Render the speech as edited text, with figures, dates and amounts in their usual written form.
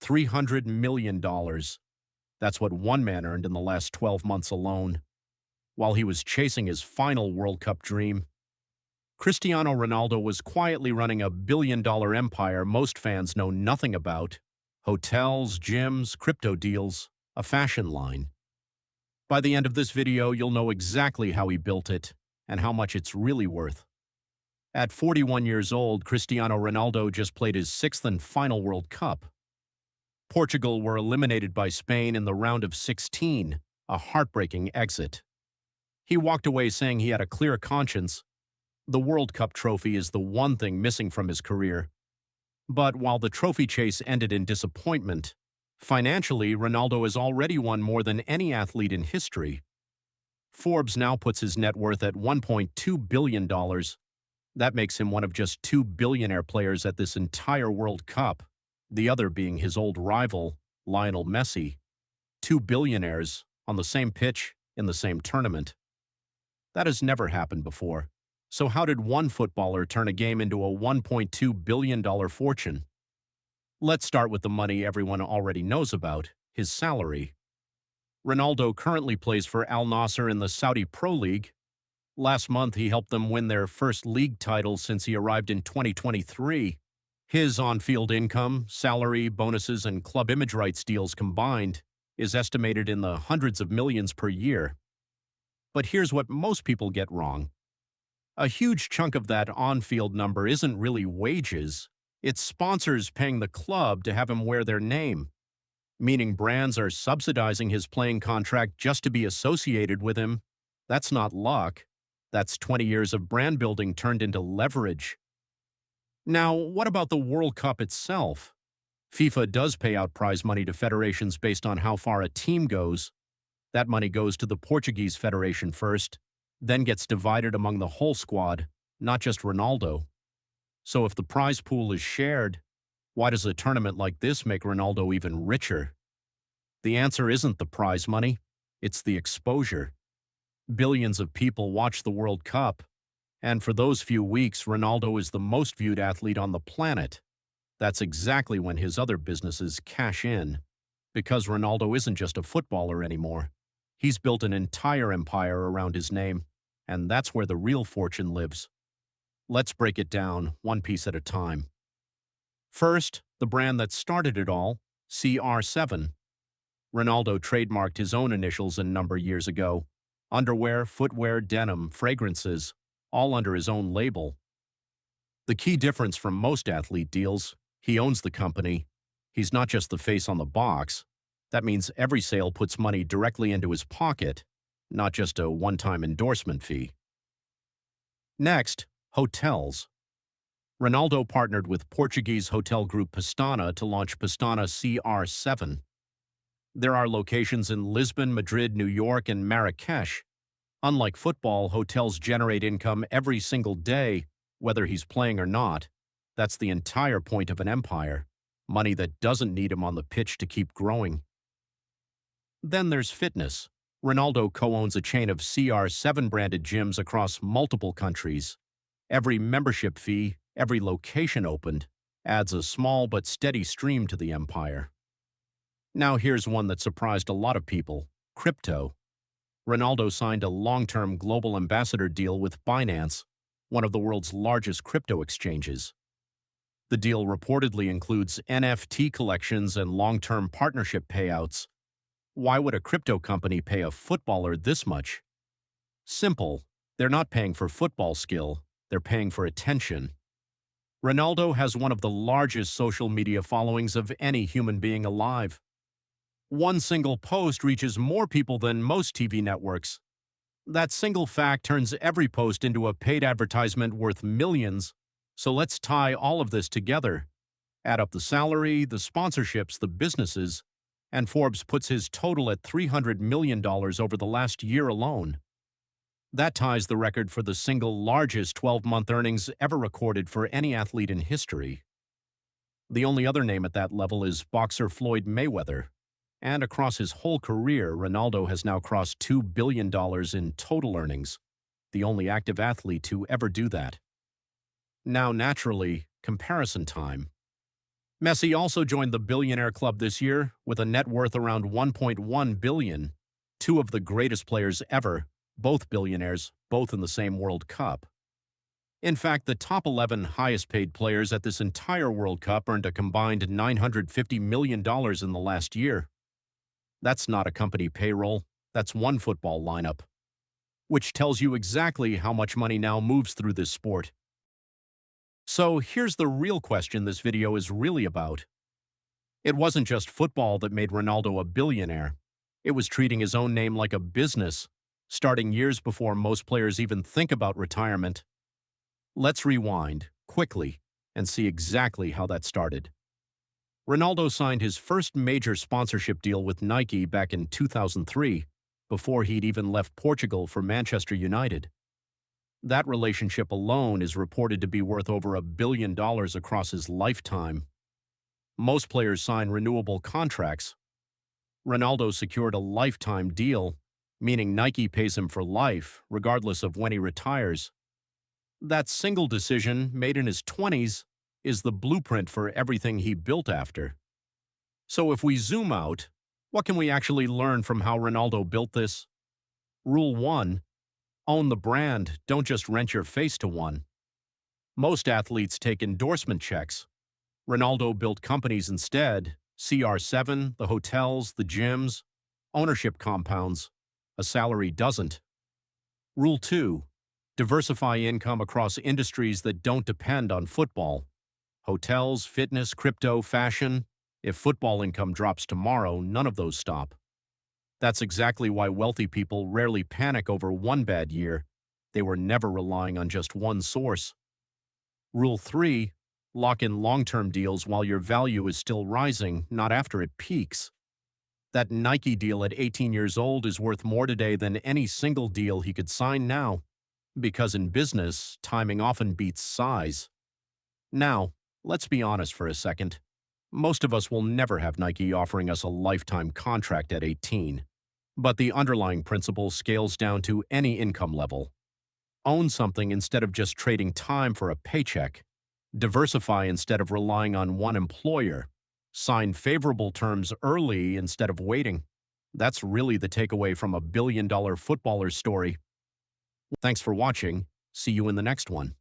$300 million. That's what one man earned in the last 12 months alone, while he was chasing his final World Cup dream. Cristiano Ronaldo was quietly running a billion-dollar empire most fans know nothing about: hotels, gyms, crypto deals, a fashion line. By the end of this video, you'll know exactly how he built it and how much it's really worth. At 41 years old, Cristiano Ronaldo just played his sixth and final World Cup. Portugal were eliminated by Spain in the round of 16, a heartbreaking exit. He walked away saying he had a clear conscience. The World Cup trophy is the one thing missing from his career. But while the trophy chase ended in disappointment, financially, Ronaldo has already won more than any athlete in history. Forbes now puts his net worth at $1.2 billion. That makes him one of just two billionaire players at this entire World Cup, the other being his old rival, Lionel Messi. Two billionaires on the same pitch in the same tournament. That has never happened before. So how did one footballer turn a game into a $1.2 billion fortune? Let's start with the money everyone already knows about: his salary. Ronaldo currently plays for Al Nassr in the Saudi Pro League. Last month, he helped them win their first league title since he arrived in 2023. His on-field income, salary, bonuses, and club image rights deals combined is estimated in the hundreds of millions per year. But here's what most people get wrong. A huge chunk of that on-field number isn't really wages. It's sponsors paying the club to have him wear their name, meaning brands are subsidizing his playing contract just to be associated with him. That's not luck. That's 20 years of brand building turned into leverage. Now, what about the World Cup itself? FIFA does pay out prize money to federations based on how far a team goes. That money goes to the Portuguese federation first, then gets divided among the whole squad, not just Ronaldo. So if the prize pool is shared, why does a tournament like this make Ronaldo even richer? The answer isn't the prize money, it's the exposure. Billions of people watch the World Cup, and for those few weeks, Ronaldo is the most viewed athlete on the planet. That's exactly when his other businesses cash in, because Ronaldo isn't just a footballer anymore. He's built an entire empire around his name, and that's where the real fortune lives. Let's break it down, one piece at a time. First, the brand that started it all, CR7. Ronaldo trademarked his own initials and number years ago. Underwear, footwear, denim, fragrances, all under his own label. The key difference from most athlete deals: he owns the company. He's not just the face on the box. That means every sale puts money directly into his pocket, not just a one-time endorsement fee. Next, hotels. Ronaldo partnered with Portuguese hotel group Pestana to launch Pestana CR7. There are locations in Lisbon, Madrid, New York, and Marrakesh. Unlike football, hotels generate income every single day, whether he's playing or not. That's the entire point of an empire. Money that doesn't need him on the pitch to keep growing. Then there's fitness. Ronaldo co-owns a chain of CR7-branded gyms across multiple countries. Every membership fee, every location opened, adds a small but steady stream to the empire. Now here's one that surprised a lot of people: crypto. Ronaldo signed a long-term global ambassador deal with Binance, one of the world's largest crypto exchanges. The deal reportedly includes NFT collections and long-term partnership payouts. Why would a crypto company pay a footballer this much? Simple. They're not paying for football skill, they're paying for attention. Ronaldo has one of the largest social media followings of any human being alive. One single post reaches more people than most TV networks. That single fact turns every post into a paid advertisement worth millions. So let's tie all of this together. Add up the salary, the sponsorships, the businesses, and Forbes puts his total at $300 million over the last year alone. That ties the record for the single largest 12-month earnings ever recorded for any athlete in history. The only other name at that level is boxer Floyd Mayweather. And across his whole career, Ronaldo has now crossed $2 billion in total earnings, the only active athlete to ever do that. Now, naturally, comparison time. Messi also joined the Billionaire Club this year with a net worth around 1.1 billion, two of the greatest players ever, both billionaires, both in the same World Cup. In fact, the top 11 highest-paid players at this entire World Cup earned a combined $950 million in the last year. That's not a company payroll, that's one football lineup. Which tells you exactly how much money now moves through this sport. So here's the real question this video is really about. It wasn't just football that made Ronaldo a billionaire. It was treating his own name like a business, starting years before most players even think about retirement. Let's rewind, quickly, and see exactly how that started. Ronaldo signed his first major sponsorship deal with Nike back in 2003, before he'd even left Portugal for Manchester United. That relationship alone is reported to be worth over $1 billion across his lifetime. Most players sign renewable contracts. Ronaldo secured a lifetime deal, meaning Nike pays him for life, regardless of when he retires. That single decision, made in his 20s, is the blueprint for everything he built after. So if we zoom out, what can we actually learn from how Ronaldo built this? Rule 1. Own the brand, don't just rent your face to one. Most athletes take endorsement checks. Ronaldo built companies instead: CR7, the hotels, the gyms, ownership compounds. A salary doesn't. Rule 2. Diversify income across industries that don't depend on football. Hotels, fitness, crypto, fashion. If football income drops tomorrow, none of those stop. That's exactly why wealthy people rarely panic over one bad year. They were never relying on just one source. Rule 3. Lock in long-term deals while your value is still rising, not after it peaks. That Nike deal at 18 years old is worth more today than any single deal he could sign now. Because in business, timing often beats size. Now, let's be honest for a second. Most of us will never have Nike offering us a lifetime contract at 18. But the underlying principle scales down to any income level. Own something instead of just trading time for a paycheck. Diversify instead of relying on one employer. Sign favorable terms early instead of waiting. That's really the takeaway from a billion-dollar footballer's story. Thanks for watching. See you in the next one.